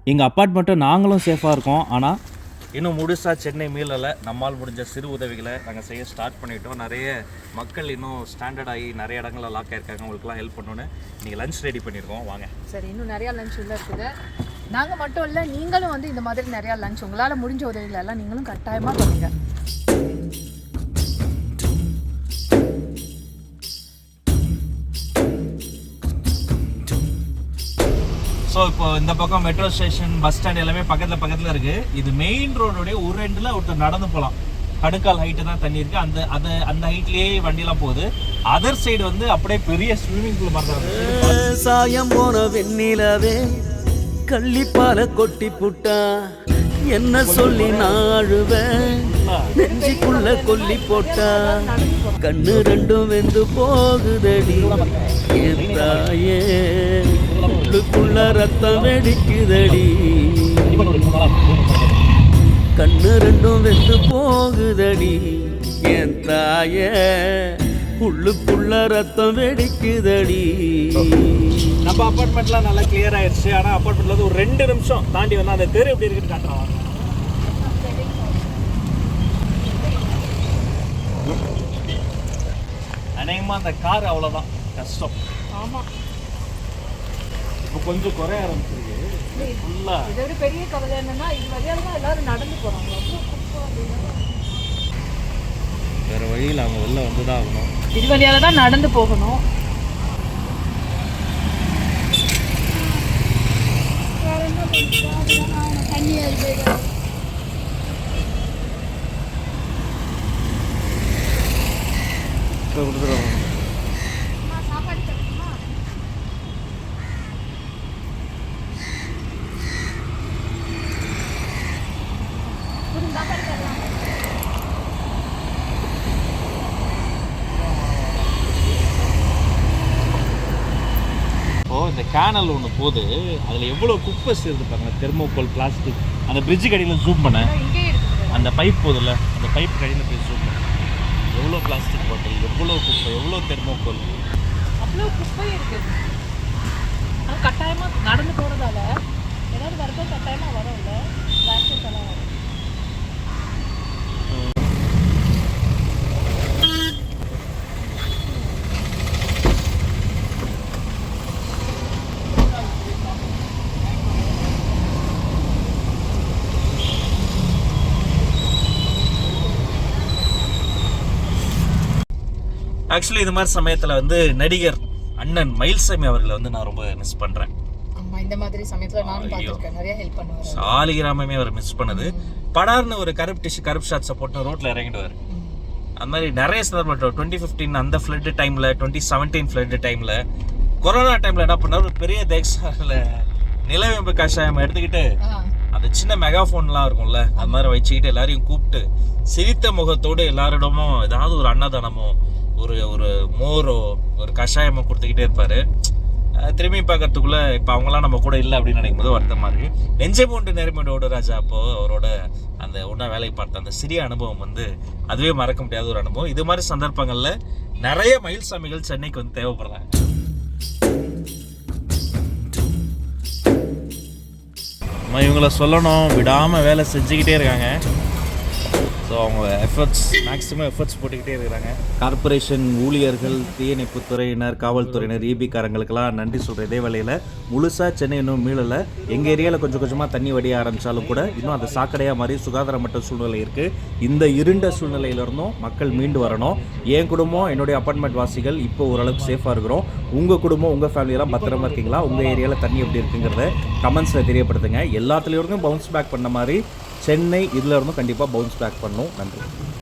எங்கள் அப்பார்ட்மெண்ட்டும் நாங்களும் சேஃபாக இருக்கோம். ஆனால் இன்னும் முழுசாக சென்னை மீளலை. நம்மால் முடிஞ்ச சிறு உதவிகளை நாங்கள் செய்ய ஸ்டார்ட் பண்ணிட்டோம். நிறைய மக்கள் இன்னும் ஸ்டாண்டர்ட் ஆகி நிறைய இடங்களில் லாக் ஆகிருக்காங்க. உங்களுக்குலாம் ஹெல்ப் பண்ணணுன்னு நீங்கள் லஞ்ச் ரெடி பண்ணியிருக்கோம். வாங்க. சரி, இன்னும் நிறையா லஞ்ச் உள்ள இருக்குது. நாங்கள் மட்டும் இல்லை, நீங்களும் வந்து இந்த மாதிரி நிறையா லஞ்ச் உங்களால் முடிஞ்ச உதவிகள் எல்லாம் நீங்களும் கட்டாயமாக பண்ணுங்கள். ஸோ இப்போ இந்த பக்கம் மெட்ரோ ஸ்டேஷன், பஸ் ஸ்டாண்ட் எல்லாமே பக்கத்தில் இருக்குது. இது மெயின் ரோடுடைய ஒரு ரெண்டில் ஒருத்தர் நடந்து போகலாம். கடுக்கால் ஹைட்டு தான் தண்ணி இருக்குது. அந்த ஹைட்லேயே வண்டிலாம் போகுது. அதர் சைடு வந்து அப்படியே பெரிய ஸ்விம்மிங் பூல் மாதிரி சாயம் போன வெண்ணிலவே கள்ளிப்பால கொட்டி புட்டா என்ன சொல்லி நாழுவேன் நெஞ்சிக்குள்ள கொல்லி போட்டா கண்ணு ரெண்டும் வெந்து போகுதடி என் தாயே உள்ளுக்குள்ள ரத்தம் வெடிக்குதடி கண்ணு ரெண்டும் வெந்து போகுதடி என் தாயே உள்ளுக்குள்ள ரத்தம் வெடிக்குதடி. நம்ம அப்பார்ட்மெண்ட்லாம் நல்லா கிளியர் ஆயிடுச்சு. ஆனால் அப்பார்ட்மெண்ட்ல வந்து ஒரு 2 நிமிஷம் தாண்டி வந்து அந்த தெரு எப்படி இருக்குன்னு காட்டுறாங்க. அநேகமாக அந்த கார் அவ்வளோதான் கஷ்டம். ஆமாம், இப்போ கொஞ்சம் குறைய ஆரம்பிச்சிருக்கு. ஃபுல்லாக இதை விட பெரிய கவலை என்னன்னா, இது வழியால தான் எல்லாரும் நடந்து போகிறாங்க. வேறு வழியில் அவங்க வெளில வந்து தான் ஆகணும். இது வழியால தான் நடந்து போகணும். இந்த கேனல் ஒன்று போகுது. அதில் எவ்வளோ குப்பை சேருது பாருங்க. Thermocol, plastic. அந்த பிரிட்ஜுக்கு அடியில் ஜூம் பண்ண அந்த பைப் போகுதுல்ல, அந்த பைப் கடியில் போய் ஜூம் பண்ண எவ்வளோ பிளாஸ்டிக் பாட்டில், எவ்வளோ குப்பை, எவ்வளோ தெர்மோகோல், அவ்வளோ குப்பை இருக்குது. அது கட்டாயமாக நடந்து போகிறதால ஏதாவது வர்க்கம் கட்டாயமாக வரும்ல, வேக்சின்ஸ் எல்லாம் வரும். ஆக்சுவலி இது மாதிரி சமயத்தில் வந்து நடிகர் அண்ணன் மயில்சாமி அவர்களை வந்து நான் ரொம்ப மிஸ் பண்ணுறேன். இந்த மாதிரி சமயத்தில் நானும் பார்த்துருக்கேன், நிறைய ஹெல்ப் பண்ணுவார். சாலிகிராமமே அவர் மிஸ் பண்ணது. படார்னு ஒரு கரப்ட் ஷாட்ஸை போட்டு ரோட்டில் இறங்கிடுவார். அந்த மாதிரி நிறைய சந்தர்ப்பம். 2015 அந்த ஃப்ளட் டைமில், 2017 ஃப்ளட் டைமில், கொரோனா டைமில் என்ன பண்ணார், ஒரு பெரிய தேக்ஸாவில் நிலவேம்பு கஷாயம் எடுத்துக்கிட்டு அந்த சின்ன மெகாஃபோன்லாம் இருக்கும்ல, அது மாதிரி வச்சுக்கிட்டு எல்லாரையும் கூப்பிட்டு சிரித்த முகத்தோடு எல்லாரிடமும் ஏதாவது ஒரு அன்னதானமோ ஒரு மோரோ ஒரு கஷாயமோ கொடுத்துக்கிட்டே இருப்பார். திரும்பி பார்க்கறதுக்குள்ளே இப்போ அவங்களாம் நம்ம கூட இல்லை அப்படின்னு நினைக்கும் போது வருத்தமாக இருக்குது. நெஞ்சை மூன்று நேர்மையோட ராஜா அப்போது அவரோட அந்த ஒன்றா வேலையை பார்த்த அந்த சிறிய அனுபவம் வந்து அதுவே மறக்க முடியாத ஒரு அனுபவம். இது மாதிரி சந்தர்ப்பங்களில் நிறைய மயில்சாமிகள் சென்னைக்கு வந்து தேவைப்படுறாங்க. இவங்களை சொல்லணும், விடாமல் வேலை செஞ்சுக்கிட்டே இருக்காங்க. ஸோ அவங்க மேக்ஸிமம் எஃபர்ட்ஸ் போட்டுக்கிட்டே இருக்கிறாங்க. கார்பரேஷன் ஊழியர்கள், தீயணைப்புத் துறையினர், காவல்துறையினர், ஈபிக்காரங்களுக்கெல்லாம் நன்றி சொல்கிற இதே வேளையில் முழுசாக சென்னை இன்னும் மீளலை. எங்கள் ஏரியாவில் கொஞ்சம் கொஞ்சமாக தண்ணி வடிய ஆரம்பித்தாலும் கூட இன்னும் அந்த சாக்கடையாக மாதிரி சுகாதாரமற்ற சூழ்நிலை இருக்குது. இந்த இருண்ட சூழ்நிலையிலிருந்தும் மக்கள் மீண்டு வரணும். என் குடும்பம், என்னுடைய அப்பார்ட்மெண்ட் வாசிகள் இப்போ ஓரளவுக்கு சேஃபாக இருக்கிறோம். உங்கள் குடும்பம், உங்கள் ஃபேமிலியெல்லாம் பத்திரமா இருக்கீங்களா? உங்கள் ஏரியாவில் தண்ணி எப்படி இருக்குங்கிறத கமெண்ட்ஸில் தெரியப்படுத்துங்க. எல்லாத்துலேயும் பவுன்ஸ் பேக் பண்ண மாதிரி சென்னை இதில் இருந்தும் கண்டிப்பாக பவுன்ஸ் பேக் பண்ணணும். நன்றி.